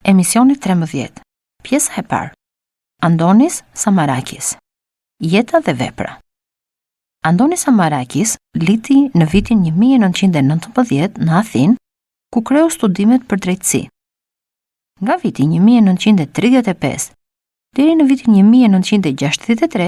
Emisioni 13. Pjesa e parë. Andonis Samarakis. Jeta dhe vepra. Andonis Samarakis liti në vitin 1919 në Athinë, ku kreu studimet për drejtësi. Nga viti 1935 deri në vitin 1963,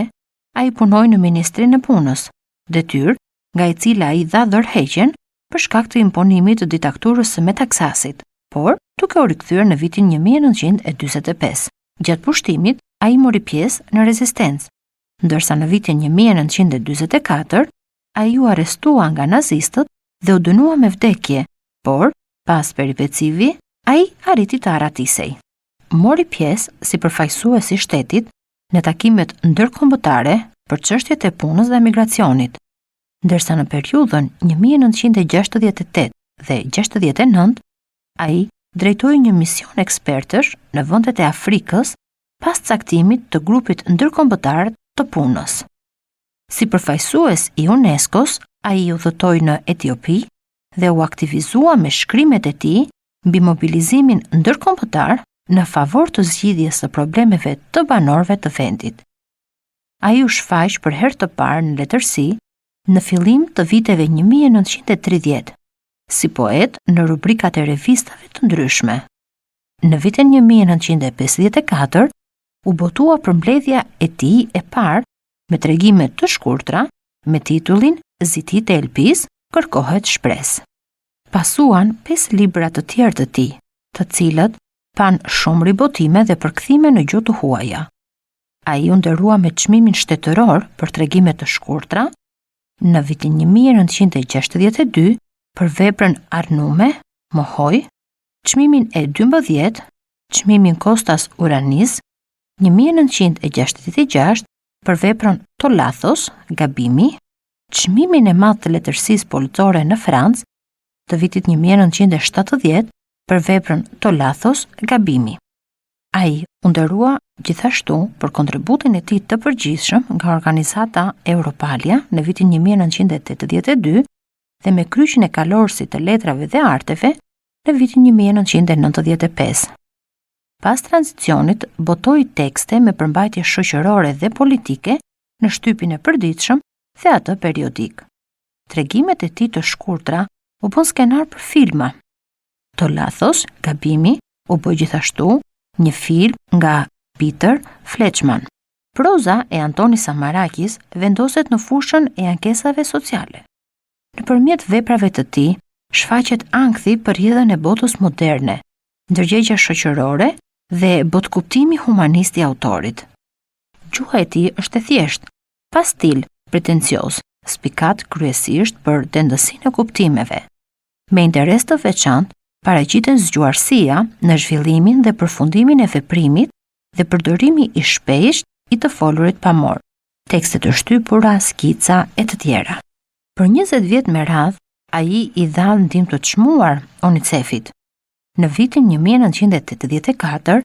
ai punoi në Ministrinë e Punës, detyrë nga e cila ai dha dorëheqjen për shkak të imponimit të diktaturës së Metaksasit, por duke u rikthyer në vitin 1945. Gjatë pushtimit, ai mori pjesë në rezistencë, ndërsa në vitin 1944 ai u arrestua nga nazistët dhe u dënua me vdekje, por pas peripecive ai arriti të arratisej. Mori pjesë si përfaqësues i shtetit në takimet ndërkombëtare për çështjet e punës dhe emigracionit, ndërsa në periudhën 1968 dhe 69 ai drejtoi një mision ekspertësh në vendet e Afrikës pas caktimit të grupit ndërkombëtar të punës. Si përfaqësues i UNESCO-s, ai udhëtoi në Etiopi dhe u aktivizua me shkrimet e tij mbi mobilizimin ndërkombëtar në favor të zgjidhjes së problemeve të banorëve të vendit. Ai u shfaq për herë të parë në letërsi në fillim të viteve 1930, si poet në rubrikat e revistave të ndryshme. Në vitin 1954 u botua përmbledhja e tij e parë me tregime të shkurtra me titullin Ziti e Elpis, kërkohet shpresë. Pasuan 5 libra të tjerë të tij, të cilët pan shumë ribotime dhe përkthime në gjuhë të huaja. Ai u nderua me çmimin shtetëror për tregime të shkurtra në vitin 1962 për veprën Arnume, Mohoj, çmimin e 12, çmimin Kostas Uranis, 1966 për veprën Tolathos, Gabimi, çmimin e madh të letërsisë policore në Francë të vitit 1970 për veprën Tolathos, Gabimi. Ai u nderua gjithashtu për kontributin e tij të përgjithshëm nga organizata Europalia në vitin 1982 dhe me kryqin e kalorësit të letrave dhe arteve në vitin 1995. Pas tranzicionit, botoi tekste me përmbajtje shoqërore dhe politike në shtypin e përditshëm dhe atë periodik. Tregimet e tij të shkurtra u bën skenar për filma. Tolathos, Gabimi, u bë gjithashtu një film nga Peter Fletchman. Proza e Antonis Samarakis vendoset në fushën e ankesave sociale. Nëpërmjet veprave të tij, shfaqet ankthi për rrjedhën e botës moderne, ndërgjegja shoqërore dhe botkuptimi humanist i autorit. Gjuha e tij është e thjeshtë, pa stil pretencioz, spikat kryesisht për tendësinë e kuptimeve. Me interes të veçantë, paraqiten zgjuarësia në zhvillimin dhe përfundimin e veprimit dhe përdorimi i shpejtë i të folurit pamor, tekste të shtypura, skica e të tjera. Për 20 vjet me radhë, ai i dha ndihmë të çmuar UNICEF-it. Në vitin 1984,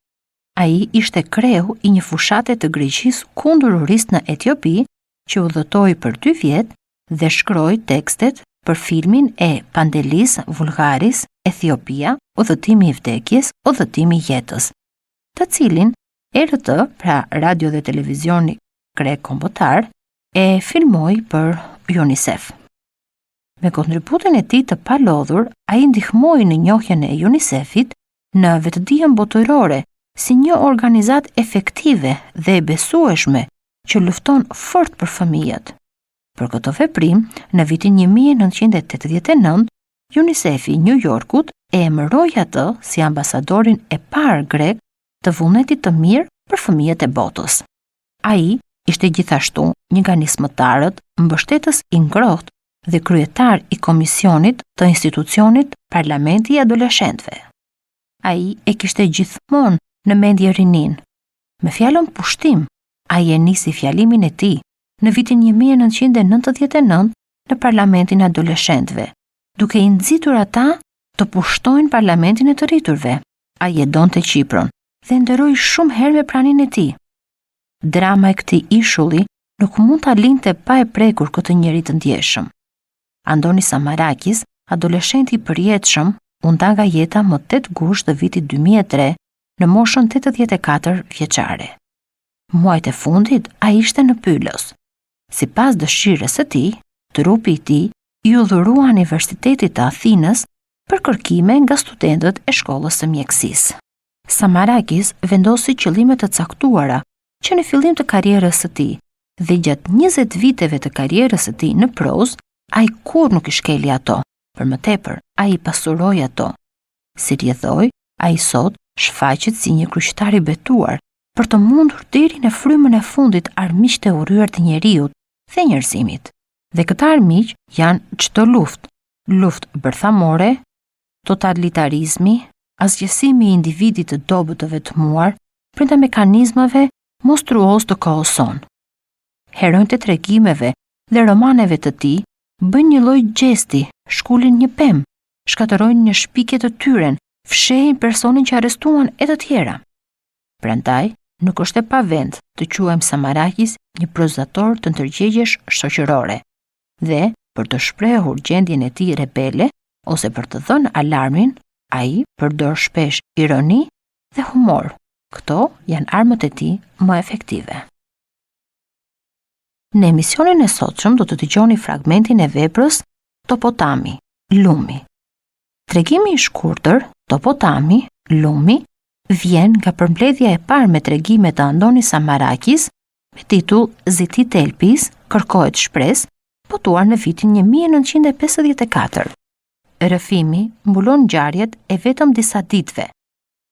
ai ishte kreu i një fushate të Greqisë kundër urisë në Etiopi, që udhëtoi për 2 vjet dhe shkroi tekstet për filmin e Pandelis Vulgaris, Ethiopia, udhëtimi i vdekjes, udhëtimi i jetës, të cilin RT, pra Radio dhe Televizioni Grek Kombëtar, e filmoi për UNICEF. Me kontributin e tij të palodhur, ai ndihmoi në njohjen e UNICEF-it në vetëdijen botërore si një organizatë efektive dhe e besueshme që lufton fort për fëmijët. Për këtë veprim, në vitin 1989, UNICEF-i New Yorkut e emëroi atë si ambasadorin e parë grek të vullnetit të mirë për fëmijët e botës. Ai ishte gjithashtu një nga nismëtarët, mbështetës i ngrohtë dhe kryetar i komisionit të institucionit Parlamenti i Adoleshentëve. Ai e kishte gjithmonë në mendje rinin. Me fjalën pushtim, ai e nisi fjalimin e tij në vitin 1999 në Parlamentin e Adoleshentëve, duke i nxitur ata të pushtojnë Parlamentin e të rriturve. Ai e donte Kiprin dhe nderoi shumë herë me praninë e tij. Drama e këtij ishulli nuk mund ta linte pa e prekur këtë njerëz të ndjeshëm. Andonis Samarakis, adoleshenti i përjetshëm, u nda nga jeta më 8 gusht të vitit 2003 në moshën 84 vjeçare. Muajt e fundit ai ishte në Pylos. Sipas dëshirës së tij, trupi i tij i udhërua Universitetit të Athinës për kërkime nga studentët e shkollës së mjekësisë. Samarakis vendosi qëllime të caktuara që në fillim të karrierës së tij dhe gjatë 20 viteve të karrierës së tij në prozë, ai kur nuk i shkeli ato. Për më tepër, ai pasuroi ato. Si rrjedhoi, ai sot shfaqet si një kryqëtar i betuar për të mundur deri në frymën e fundit armiqtë e urryer të njerëzit dhe njerëzimit. Dhe këta armiq janë çdo luftë bërthamore, totalitarizmi, asgjësimi i individit të dobët të vetmuar brenda mekanizmave monstruoz të kohës sonë. Heronjtë e tregimeve dhe romaneve të tij bëjnë një lloj gjesti, shkulin një pemë, shkatërrojnë një shpikje të tyren, fshehin personin që arrestuan e të tjera. Prandaj, nuk është e pavend të quajmë Samarakis një prozator të ndërgjegjesh shoqërore dhe për të shprehur gjendjen e tij rebele ose për të dhënë alarmin, ai përdor shpesh ironi dhe humor. Këto janë armët e tij më efektive. Në emisionin e sotshëm do të dëgjoni fragmentin e veprës Topotami, lumi. Tregimi i shkurtër Topotami, lumi, vjen nga përmbledhja e parë me tregime të Andoni Samarakis me titull Ziti Telpis, kërkohet shpresë, botuar në vitin 1954. Rrëfimi mbulon ngjarjet e vetëm disa ditëve,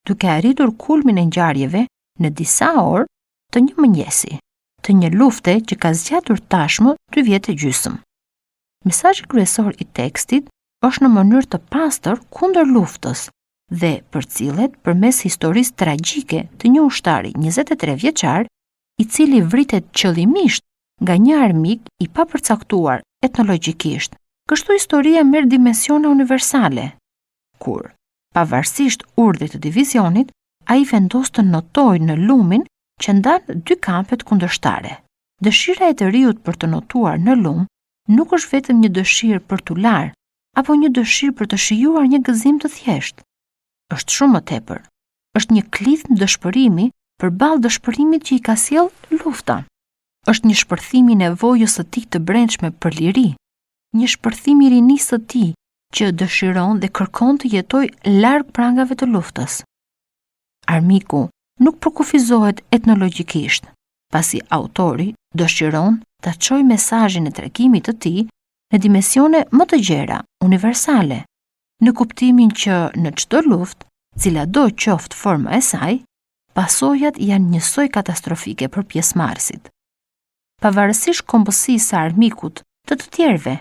duke arritur kulmin e ngjarjeve në disa orë të një mëngjesi, të një lufte që ka zgjatur tashmë 2 vjet e gjysmë. Mesazhi kryesor i tekstit është në mënyrë të pastër kundër luftës dhe përcillet përmes historisë tragjike të një ushtari 23 vjeçar, i cili vritet qëllimisht nga një armik i papërcaktuar etnologjikisht. Kështu historia merr dimensione universale, kur, pavarësisht urdhrit të divizionit, ai vendos të notojë në lumin që ndan 2 kampet kundërshtare. Dëshira e të riut për të notuar në lum nuk është vetëm një dëshirë për t'u larë, apo një dëshirë për të shijuar një gëzim të thjeshtë. Është shumë më tepër. Është një klithm dëshpërimi përballë dëshpërimit që i ka sjell lufta. Është një shpërthim i nevojës së tij të brendshme për liri, një shpërthim i rinisë së tij që dëshiron dhe kërkon të jetojë larg prangave të luftës. Armiku nuk përkufizohet etnologjikisht, pasi autori dëshiron ta çojë mesazhin e tregimit të tij në dimensione më të gjera, universale, në kuptimin që në çdo luftë, cilado qoftë forma e saj, pasojat janë njësoj katastrofike për pjesëmarrësit. Pavarësisht kombësisë së armikut të tjerëve,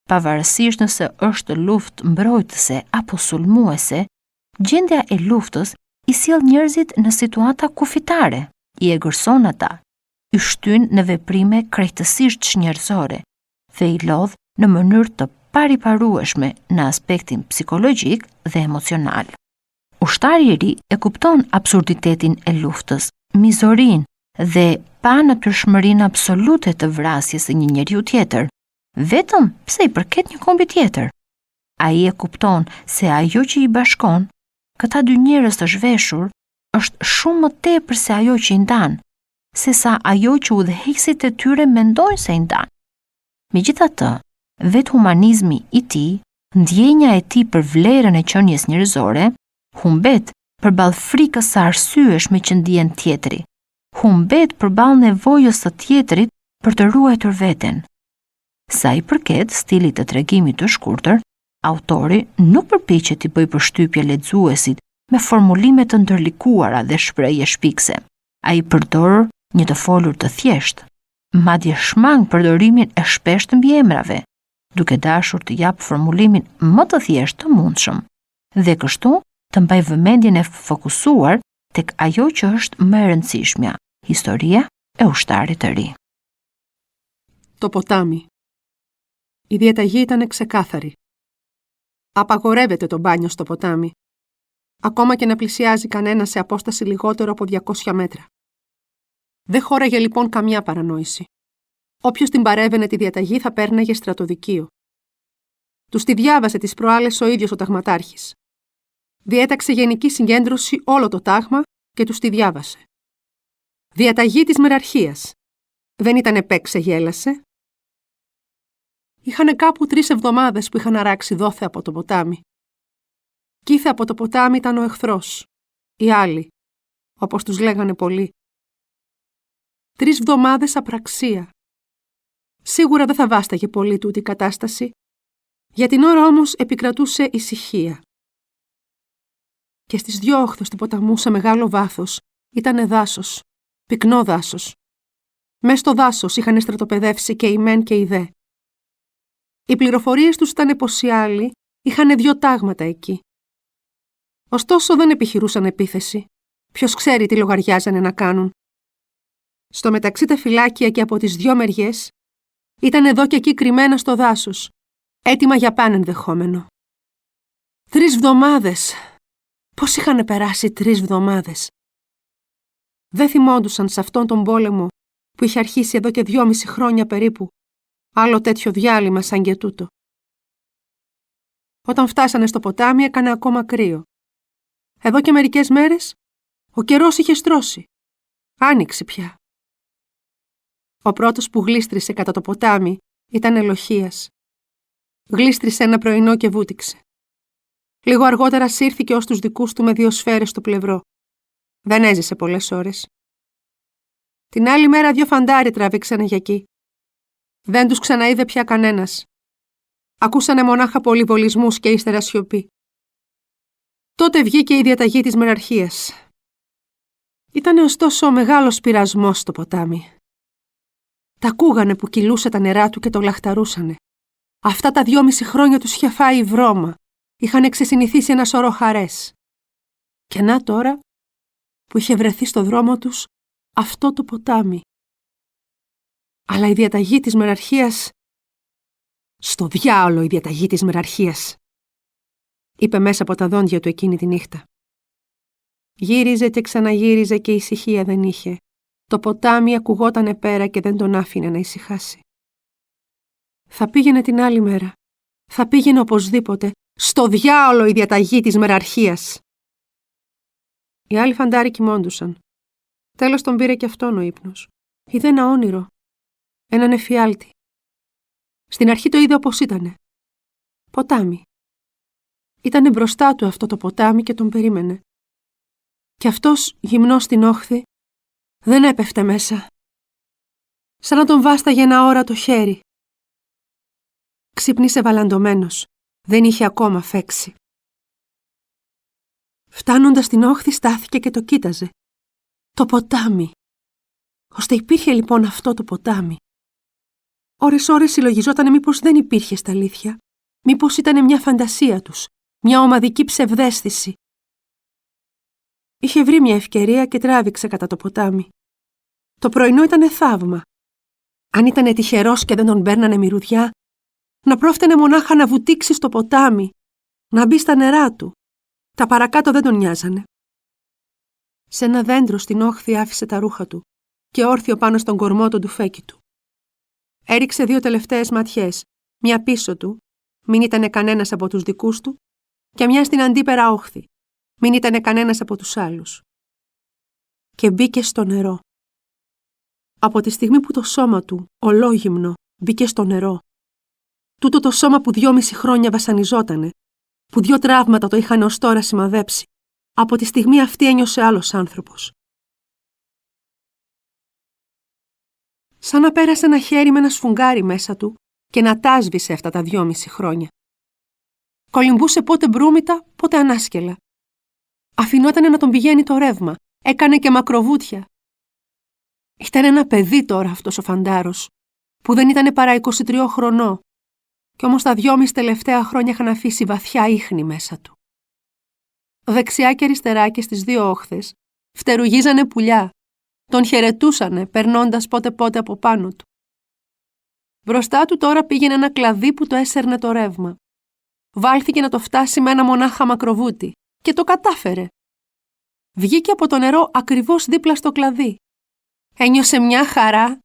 pavarësisht nëse është luftë mbrojtëse apo sulmuese, gjendja e luftës i sjell njerëzit në situata kufitare, i egërson ata, i shtyn në veprime krejtësisht çnjerëzore dhe i lodh në mënyrë të pariparueshme në aspektin psikologjik dhe emocional. Ushtari i ri e kupton absurditetin e luftës, mizorinë dhe panatyrshmërinë absolute të vrasjes së një njeriu tjetër, vetëm pse i përket një kombi tjetër. Ai e kupton se ajo që i bashkon këta 2 njerëz të zhveshur është shumë më tepër se ajo që i ndan, sesa ajo që udhëheqësit e tyre mendojnë se i ndan. Megjithatë, vetë humanizmi i tij, ndjenja e tij për vlerën e qenies njerëzore, humbet përballë frikës së arsyeshme që ndjen tjetri. Humbet përballë nevojës së tjetrit për të ruajtur veten. Sa i përket stilit të tregimit të shkurtër, autori nuk përpiqet të bëjë përshtypje lexuesit me formulime të ndërlikuara dhe shprehje shpikse. Ai përdor një të folur të thjeshtë, madje shmang përdorimin e shpeshtë të mbiemrave, duke dashur të jap formulimin më të thjeshtë të mundshëm, dhe kështu të mbajë vëmendjen e fokusuar tek ajo që është më e rëndësishmja, historia e ushtarit të ri. Topotami. Η διαταγή ήταν ξεκάθαρη. Απαγορεύεται το μπάνιο στο ποτάμι, ακόμα και να πλησιάζει κανένα σε απόσταση λιγότερο από 200 μέτρα. Δεν χώραγε λοιπόν καμιά παρανόηση. Όποιος την παρέβαινε τη διαταγή θα πέρναγε στρατοδικείο. Τους τη διάβασε τις προάλλες ο ίδιος ο ταγματάρχης. Διέταξε γενική συγκέντρωση όλο το τάγμα και τους τη διάβασε. Διαταγή της μεραρχίας. Δεν ήτανε παίξε γέλασε. Είχανε κάπου 3 εβδομάδες που είχαν αράξει δόθε από το ποτάμι. Κι ήθε από το ποτάμι ήταν ο εχθρός, οι άλλοι, όπως τους λέγανε πολλοί. 3 εβδομάδες απραξία. Σίγουρα δεν θα βάσταγε πολύ τούτη η κατάσταση, για την ώρα όμως επικρατούσε ησυχία. Και στις 2 όχθες του ποταμού σε μεγάλο βάθος ήτανε δάσος, πυκνό δάσος. Μες στο δάσος είχαν στρατοπεδεύσει και οι μεν και οι δε. Οι πληροφορίες τους ήταν πως οι άλλοι είχαν 2 τάγματα εκεί. Ωστόσο δεν επιχειρούσαν επίθεση. Ποιος ξέρει τι λογαριάζανε να κάνουν. Στο μεταξύ τα φυλάκια και από τις 2 μεριές ήταν εδώ και εκεί κρυμμένα στο δάσος, έτοιμα για παν ενδεχόμενο. 3 εβδομάδες! Πώς είχαν περάσει 3 εβδομάδες! Δεν θυμόντουσαν σε αυτόν τον πόλεμο που είχε αρχίσει εδώ και 2,5 χρόνια περίπου, άλλο τέτοιο διάλειμμα σαν και τούτο. Όταν φτάσανε στο ποτάμι έκανε ακόμα κρύο. Εδώ και μερικές μέρες ο καιρός είχε στρώσει. Άνοιξε πια. Ο πρώτος που γλίστρισε κατά το ποτάμι ήταν Ελοχίας. Γλίστρισε ένα πρωινό και βούτυξε. Λίγο αργότερα σύρθηκε ως τους δικούς του με 2 σφαίρες στο πλευρό. Δεν έζησε πολλές ώρες. Την άλλη μέρα 2 φαντάροι τραβήξανε για εκεί. Δεν τους ξαναείδε πια κανένας. Ακούσανε μονάχα πολυβολισμούς και ύστερα σιωπή. Τότε βγήκε η διαταγή της μεραρχίας. Ήτανε ωστόσο μεγάλος πειρασμός στο ποτάμι. Τα ακούγανε που κυλούσε τα νερά του και το λαχταρούσανε. Αυτά τα 2,5 χρόνια τους είχε φάει η βρώμα. Είχαν ξεσυνηθίσει ένα σωρό χαρές. Και να τώρα που είχε βρεθεί στο δρόμο τους αυτό το ποτάμι. Αλλά η διαταγή της μεραρχίας... «Στο διάολο η διαταγή της μεραρχίας», είπε μέσα από τα δόντια του εκείνη τη νύχτα. Γύριζε και ξαναγύριζε και ησυχία δεν είχε. Το ποτάμι ακουγότανε πέρα και δεν τον άφηνε να ησυχάσει. Θα πήγαινε την άλλη μέρα. Θα πήγαινε οπωσδήποτε. Στο διάολο η διαταγή της μεραρχίας. Οι άλλοι φαντάροι κοιμώντουσαν. Τέλος τον πήρε και αυτόν ο ύπνος. Είδε ένα όνειρο. Έναν εφιάλτη. Στην αρχή το είδε όπως ήτανε. Ποτάμι. Ήτανε μπροστά του αυτό το ποτάμι και τον περίμενε. Και αυτός, γυμνός στην όχθη, δεν έπεφτε μέσα. Σαν να τον βάσταγε ένα όρατο χέρι. Ξύπνησε βαλαντωμένος. Δεν είχε ακόμα φέξει. Φτάνοντας στην όχθη στάθηκε και το κοίταζε. Το ποτάμι. Ώστε υπήρχε λοιπόν αυτό το ποτάμι. Ώρες συλλογιζότανε μήπως δεν υπήρχε στα αλήθεια. Μήπως ήτανε μια φαντασία τους. Μια ομαδική ψευδαίσθηση. Είχε βρει μια ευκαιρία και τράβηξε κατά το ποτάμι. Το πρωινό ήτανε θαύμα. Αν ήτανε τυχερός και δεν τον παίρνανε μυρουδιά, να πρόφτενε μονάχα να βουτήξει στο ποτάμι, να μπει στα νερά του. Τα παρακάτω δεν τον νοιάζανε. Σε ένα δέντρο στην όχθη άφησε τα ρούχα του και όρθιο πάνω στον κορμό τον τουφέκι του. Έριξε 2 τελευταίες ματιές, μια πίσω του, μην ήτανε κανένας από τους δικούς του, και μια στην αντίπερα όχθη, μην ήτανε κανένας από τους άλλους. Και μπήκε στο νερό. Από τη στιγμή που το σώμα του, ολόγυμνο, μπήκε στο νερό, τούτο το σώμα που 2,5 χρόνια βασανιζότανε, που 2 τραύματα το είχαν ως τώρα σημαδέψει, από τη στιγμή αυτή ένιωσε άλλος άνθρωπος. Σαν να πέρασε ένα χέρι με ένα σφουγγάρι μέσα του και να τάσβησε αυτά τα 2,5 χρόνια. Κολυμπούσε πότε μπρούμητα, πότε ανάσκελα. Αφινότανε να τον πηγαίνει το ρεύμα, έκανε και μακροβούτια. Ήταν ένα παιδί τώρα αυτός ο φαντάρος, που δεν ήτανε παρά 23 χρονών, κι όμως τα 2,5 τελευταία χρόνια είχαν αφήσει βαθιά ίχνη μέσα του. Δεξιά και αριστερά και στις 2 όχθες φτερουγίζανε πουλιά. Τον χαιρετούσανε, περνώντας πότε-πότε από πάνω του. Μπροστά του τώρα πήγαινε ένα κλαδί που το έσερνε το ρεύμα. Βάλθηκε να το φτάσει με ένα μονάχα μακροβούτι και το κατάφερε. Βγήκε από το νερό ακριβώς δίπλα στο κλαδί. Ένιωσε μια χαρά.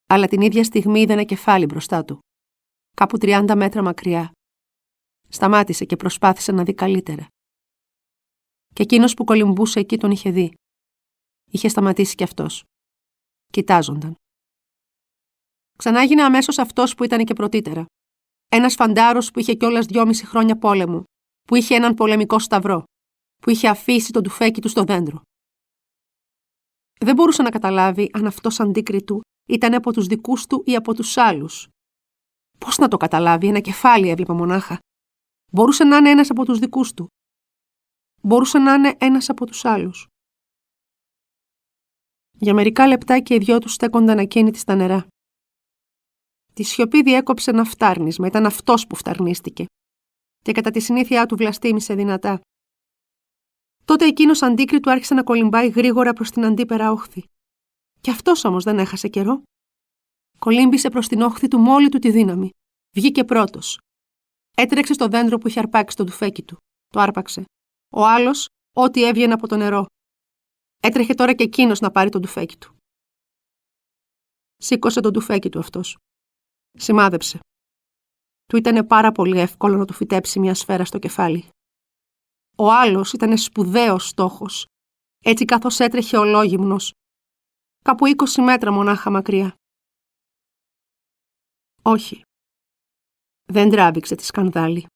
Αλλά την ίδια στιγμή είδε ένα κεφάλι μπροστά του, κάπου 30 μέτρα μακριά. Σταμάτησε και προσπάθησε να δει καλύτερα. και εκείνος που κολυμπούσε εκεί τον είχε δει. Είχε σταματήσει κι αυτός. Κοιτάζονταν. Ξανά έγινε αμέσως αυτός που ήταν και πρωτήτερα. Ένας φαντάρος που είχε κιόλας 2,5 χρόνια πόλεμου, που είχε έναν πολεμικό σταυρό, που είχε αφήσει τον τουφέκι του στο δέντρο. Δεν μπορούσε να καταλάβει αν αυτός αντίκριτου ήταν από τους δικούς του ή από τους άλλους. Πώς να το καταλάβει, ένα κεφάλι έβλεπε μονάχα. Μπορούσε να είναι ένας από τους δικούς του. Μπορούσε να είναι ένας από τους άλλους. Για μερικά λεπτά και οι δυο τους στέκονταν ακίνητοι στα νερά. Τη σιωπή διέκοψε ένα φτάρνισμα, ήταν αυτός που φταρνίστηκε. Και κατά τη συνήθειά του βλαστήμησε δυνατά. Τότε εκείνος αντίκριτου άρχισε να κολυμπάει γρήγορα προς την αντίπερα όχθη. Κι αυτός όμως δεν έχασε καιρό. Κολύμπησε προς την όχθη του με όλη του τη δύναμη. Βγήκε πρώτος. Έτρεξε στο δέντρο που είχε αρπάξει το τουφέκι του. Το άρπαξε. Ο άλλος, ό,τι έβγαινε από το νερό. Έτρεχε τώρα και εκείνος να πάρει το τουφέκι του. Σήκωσε το τουφέκι του αυτός. Σημάδεψε. Του ήτανε πάρα πολύ εύκολο να του φυτέψει μια σφαίρα στο κεφάλι. Ο άλλος ήτανε σπουδαίος στόχος, έτσι καθώς έτρεχε ολόγυμνος, κάπου 20 μέτρα μονάχα μακριά. Όχι. Δεν τράβηξε τη σκανδάλη.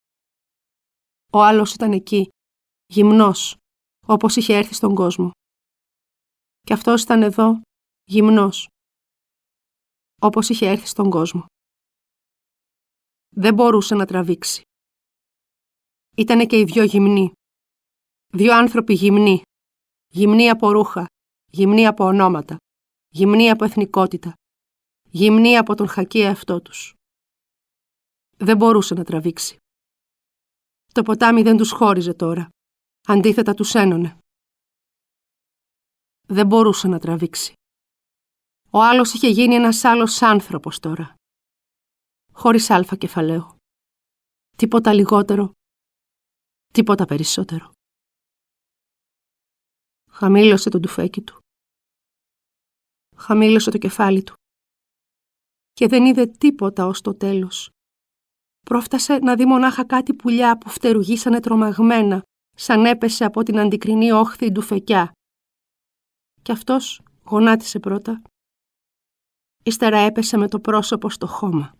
Ο άλλος ήταν εκεί, γυμνός, όπως είχε έρθει στον κόσμο. Και αυτός ήταν εδώ, γυμνός, όπως είχε έρθει στον κόσμο. Δεν μπορούσε να τραβήξει. Ήτανε και οι δυο γυμνοί. Δυο άνθρωποι γυμνοί. Γυμνοί από ρούχα, γυμνοί από ονόματα, γυμνοί από εθνικότητα, γυμνοί από τον χακί εαυτό τους. Δεν μπορούσε να τραβήξει. Το ποτάμι δεν τους χώριζε τώρα. Αντίθετα τους ένωνε. Δεν μπορούσε να τραβήξει. Ο άλλος είχε γίνει ένας άλλος άνθρωπος τώρα. Χωρίς αλφα κεφαλαίο. Τίποτα λιγότερο, τίποτα περισσότερο. Χαμήλωσε το τουφέκι του. Χαμήλωσε το κεφάλι του. Και δεν είδε τίποτα ως το τέλος. Πρόφτασε να δει μονάχα κάτι πουλιά που φτερουγίσανε τρομαγμένα, σαν έπεσε από την αντικρινή όχθη ντουφεκιά. Κι αυτός γονάτισε πρώτα. Ύστερα έπεσε με το πρόσωπο στο χώμα.